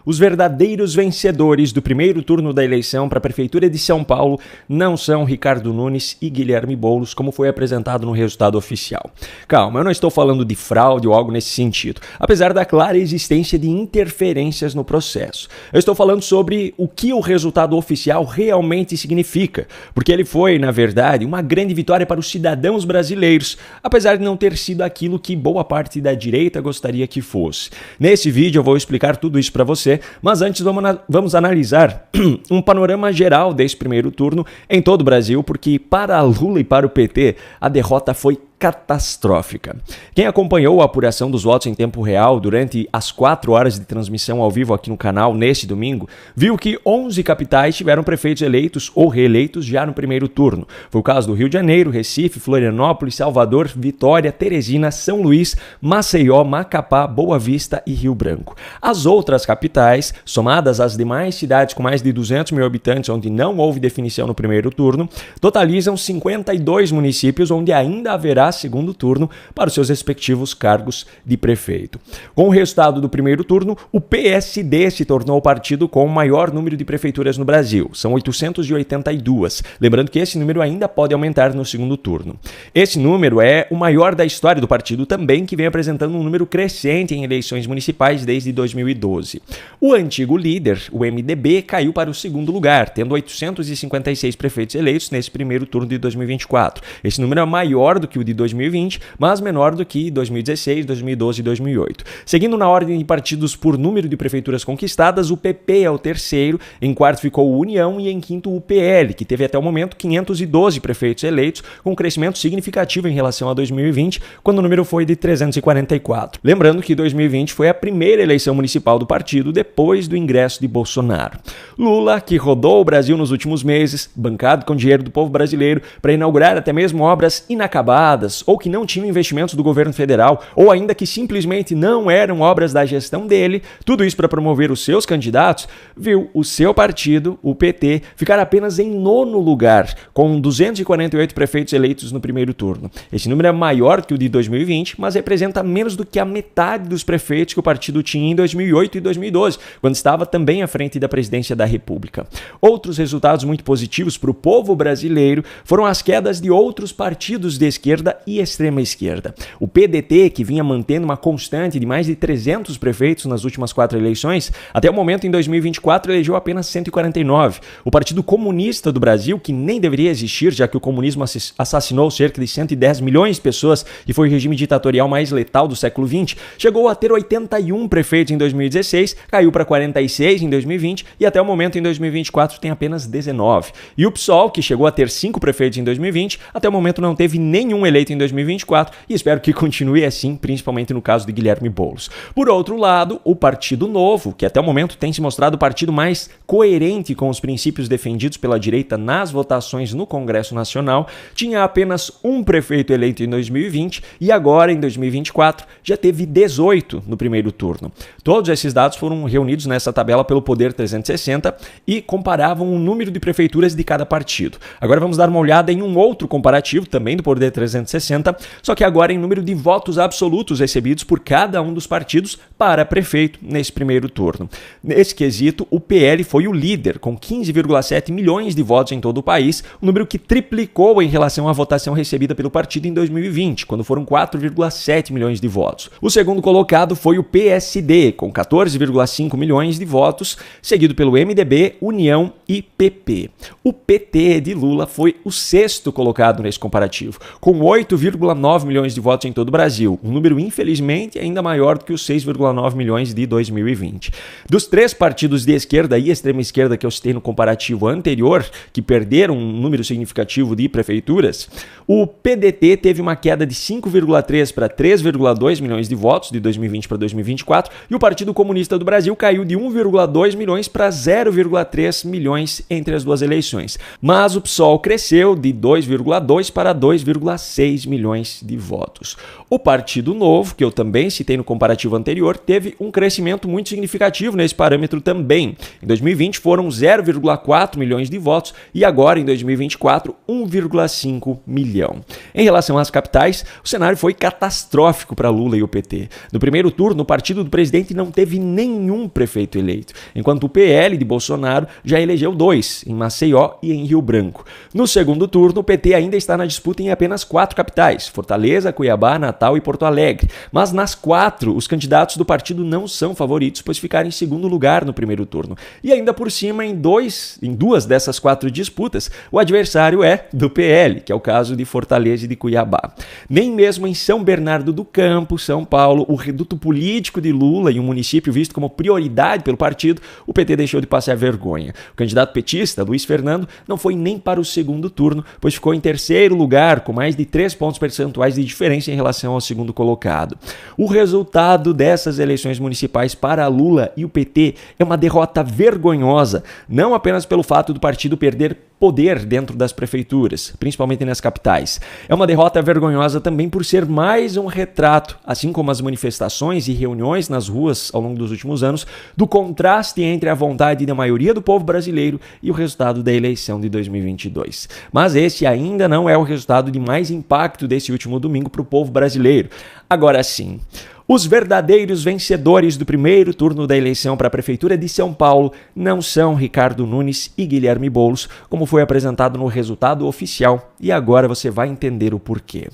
Os verdadeiros vencedores do primeiro turno da eleição para a Prefeitura de São Paulo não são Ricardo Nunes e Guilherme Boulos, como foi apresentado no resultado oficial. Calma, eu não estou falando de fraude ou algo nesse sentido, apesar da clara existência de interferências no processo. Eu estou falando sobre o que o resultado oficial realmente significa, porque ele foi, na verdade, uma grande vitória para os cidadãos brasileiros, apesar de não ter sido aquilo que boa parte da direita gostaria que fosse. Nesse vídeo eu vou explicar tudo isso para você, mas antes vamos analisar um panorama geral desse primeiro turno em todo o Brasil, porque para Lula e para o PT a derrota foi catastrófica. Quem acompanhou a apuração dos votos em tempo real durante as 4 horas de transmissão ao vivo aqui no canal neste domingo, viu que 11 capitais tiveram prefeitos eleitos ou reeleitos já no primeiro turno. Foi o caso do Rio de Janeiro, Recife, Florianópolis, Salvador, Vitória, Teresina, São Luís, Maceió, Macapá, Boa Vista e Rio Branco. As outras capitais, somadas às demais cidades com mais de 200 mil habitantes onde não houve definição no primeiro turno, totalizam 52 municípios onde ainda haverá segundo turno para os seus respectivos cargos de prefeito. Com o resultado do primeiro turno, o PSD se tornou o partido com o maior número de prefeituras no Brasil, são 882, lembrando que esse número ainda pode aumentar no segundo turno. Esse número é o maior da história do partido também, que vem apresentando um número crescente em eleições municipais desde 2012. O antigo líder, o MDB, caiu para o segundo lugar, tendo 856 prefeitos eleitos nesse primeiro turno de 2024. Esse número é maior do que o de 2020, mas menor do que 2016, 2012 e 2008. Seguindo na ordem de partidos por número de prefeituras conquistadas, o PP é o terceiro, em quarto ficou o União e em quinto o PL, que teve até o momento 512 prefeitos eleitos, com um crescimento significativo em relação a 2020, quando o número foi de 344. Lembrando que 2020 foi a primeira eleição municipal do partido depois do ingresso de Bolsonaro. Lula, que rodou o Brasil nos últimos meses, bancado com dinheiro do povo brasileiro, para inaugurar até mesmo obras inacabadas, ou que não tinham investimentos do governo federal, ou ainda que simplesmente não eram obras da gestão dele, tudo isso para promover os seus candidatos, viu o seu partido, o PT, ficar apenas em 9º lugar, com 248 prefeitos eleitos no primeiro turno. Esse número é maior que o de 2020, mas representa menos do que a metade dos prefeitos que o partido tinha em 2008 e 2012, quando estava também à frente da presidência da República. Outros resultados muito positivos para o povo brasileiro foram as quedas de outros partidos de esquerda e extrema esquerda. O PDT, que vinha mantendo uma constante de mais de 300 prefeitos nas últimas 4 eleições, até o momento em 2024 elegeu apenas 149. O Partido Comunista do Brasil, que nem deveria existir, já que o comunismo assassinou cerca de 110 milhões de pessoas e foi o regime ditatorial mais letal do século XX, chegou a ter 81 prefeitos em 2016, caiu para 46 em 2020 e até o momento em 2024 tem apenas 19. E o PSOL, que chegou a ter 5 prefeitos em 2020, até o momento não teve nenhum eleito em 2024 e espero que continue assim, principalmente no caso de Guilherme Boulos. Por outro lado, o Partido Novo, que até o momento tem se mostrado o partido mais coerente com os princípios defendidos pela direita nas votações no Congresso Nacional, tinha apenas um prefeito eleito em 2020 e agora, em 2024, já teve 18 no primeiro turno. Todos esses dados foram reunidos nessa tabela pelo Poder 360 e comparavam o número de prefeituras de cada partido. Agora vamos dar uma olhada em um outro comparativo, também do Poder 360, só que agora em número de votos absolutos recebidos por cada um dos partidos para prefeito nesse primeiro turno. Nesse quesito, o PL foi o líder, com 15,7 milhões de votos em todo o país, um número que triplicou em relação à votação recebida pelo partido em 2020, quando foram 4,7 milhões de votos. O segundo colocado foi o PSD, com 14,5 milhões de votos, seguido pelo MDB, União e PP. O PT de Lula foi o sexto colocado nesse comparativo, com 8,9 milhões de votos em todo o Brasil, um número infelizmente ainda maior do que os 6,9 milhões de 2020. Dos 3 partidos de esquerda e extrema esquerda que eu citei no comparativo anterior, que perderam um número significativo de prefeituras, o PDT teve uma queda de 5,3 para 3,2 milhões de votos de 2020 para 2024 e o Partido Comunista do Brasil caiu de 1,2 milhões para 0,3 milhões entre as duas eleições. Mas o PSOL cresceu de 2,2 para 2,6 6 milhões de votos. O Partido Novo, que eu também citei no comparativo anterior, teve um crescimento muito significativo nesse parâmetro também. Em 2020 foram 0,4 milhões de votos e agora, em 2024, 1,5 milhão. Em relação às capitais, o cenário foi catastrófico para Lula e o PT. No primeiro turno, o partido do presidente não teve nenhum prefeito eleito, enquanto o PL de Bolsonaro já elegeu 2, em Maceió e em Rio Branco. No segundo turno, o PT ainda está na disputa em apenas 4 capitais, Fortaleza, Cuiabá, Natal e Porto Alegre. Mas nas 4, os candidatos do partido não são favoritos, pois ficaram em segundo lugar no primeiro turno. E ainda por cima, em 2 dessas 4 disputas, o adversário é do PL, que é o caso de Fortaleza e de Cuiabá. Nem mesmo em São Bernardo do Campo, São Paulo, o reduto político de Lula e um município visto como prioridade pelo partido, o PT deixou de passar vergonha. O candidato petista, Luiz Fernando, não foi nem para o segundo turno, pois ficou em terceiro lugar, com mais de 3 pontos percentuais de diferença em relação ao segundo colocado. O resultado dessas eleições municipais para Lula e o PT é uma derrota vergonhosa, não apenas pelo fato do partido perder poder dentro das prefeituras, principalmente nas capitais. É uma derrota vergonhosa também por ser mais um retrato, assim como as manifestações e reuniões nas ruas ao longo dos últimos anos, do contraste entre a vontade da maioria do povo brasileiro e o resultado da eleição de 2022. Mas esse ainda não é o resultado de mais impacto desse último domingo para o povo brasileiro. Agora sim, os verdadeiros vencedores do primeiro turno da eleição para a Prefeitura de São Paulo não são Ricardo Nunes e Guilherme Boulos, como foi apresentado no resultado oficial, e agora você vai entender o porquê.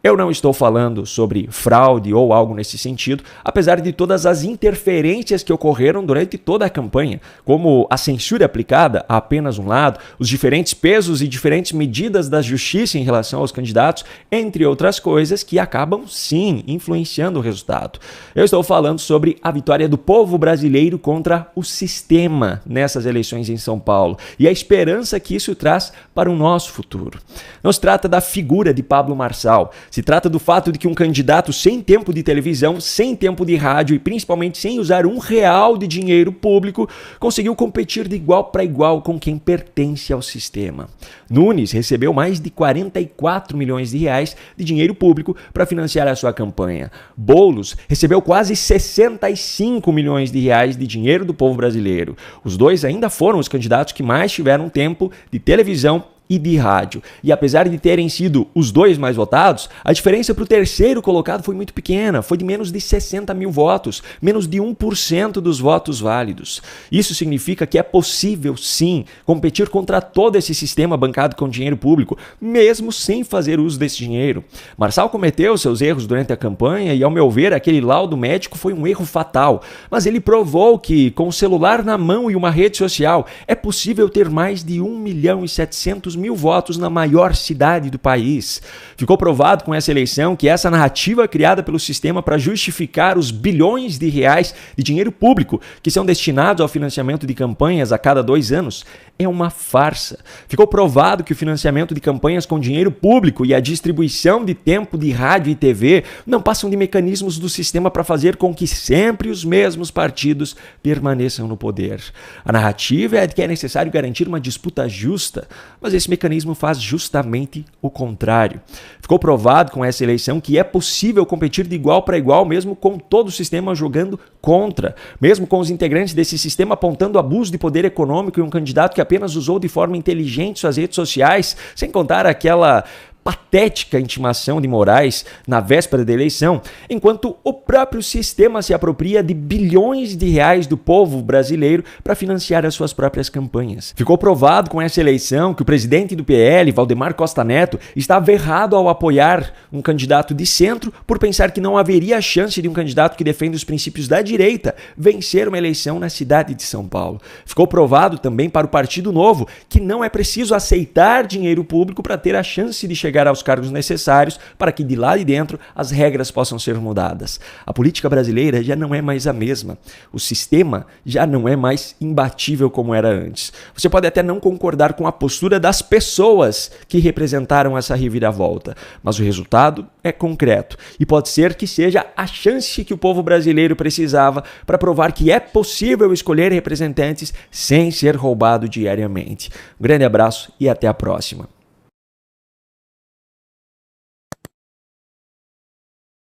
Eu não estou falando sobre fraude ou algo nesse sentido, apesar de todas as interferências que ocorreram durante toda a campanha, como a censura aplicada a apenas um lado, os diferentes pesos e diferentes medidas da justiça em relação aos candidatos, entre outras coisas que acabam, sim, influenciando o resultado. Eu estou falando sobre a vitória do povo brasileiro contra o sistema nessas eleições em São Paulo e a esperança que isso traz para o nosso futuro. Não se trata da figura de Pablo Marçal. Se trata do fato de que um candidato sem tempo de televisão, sem tempo de rádio e principalmente sem usar R$1 de dinheiro público, conseguiu competir de igual para igual com quem pertence ao sistema. Nunes recebeu mais de 44 milhões de reais de dinheiro público para financiar a sua campanha. Boulos recebeu quase 65 milhões de reais de dinheiro do povo brasileiro. Os dois ainda foram os candidatos que mais tiveram tempo de televisão e de rádio. E apesar de terem sido os dois mais votados, a diferença para o terceiro colocado foi muito pequena, foi de menos de 60 mil votos, menos de 1% dos votos válidos. Isso significa que é possível, sim, competir contra todo esse sistema bancado com dinheiro público, mesmo sem fazer uso desse dinheiro. Marçal cometeu seus erros durante a campanha e, ao meu ver, aquele laudo médico foi um erro fatal, mas ele provou que, com o celular na mão e uma rede social, é possível ter mais de 1.700.000 votos na maior cidade do país. Ficou provado com essa eleição que essa narrativa criada pelo sistema para justificar os bilhões de reais de dinheiro público que são destinados ao financiamento de campanhas a cada 2 anos é uma farsa. Ficou provado que o financiamento de campanhas com dinheiro público e a distribuição de tempo de rádio e TV não passam de mecanismos do sistema para fazer com que sempre os mesmos partidos permaneçam no poder. A narrativa é de que é necessário garantir uma disputa justa, mas esse mecanismo faz justamente o contrário. Ficou provado com essa eleição que é possível competir de igual para igual, mesmo com todo o sistema jogando contra, mesmo com os integrantes desse sistema apontando abuso de poder econômico e um candidato que apenas usou de forma inteligente suas redes sociais, sem contar aquela patética intimação de Moraes na véspera da eleição, enquanto o próprio sistema se apropria de bilhões de reais do povo brasileiro para financiar as suas próprias campanhas. Ficou provado com essa eleição que o presidente do PL, Valdemar Costa Neto, estava errado ao apoiar um candidato de centro por pensar que não haveria chance de um candidato que defende os princípios da direita vencer uma eleição na cidade de São Paulo. Ficou provado também para o Partido Novo que não é preciso aceitar dinheiro público para ter a chance de chegar aos cargos necessários para que de lá de dentro as regras possam ser mudadas. A política brasileira já não é mais a mesma. O sistema já não é mais imbatível como era antes. Você pode até não concordar com a postura das pessoas que representaram essa reviravolta, mas o resultado é concreto e pode ser que seja a chance que o povo brasileiro precisava para provar que é possível escolher representantes sem ser roubado diariamente. Um grande abraço e até a próxima.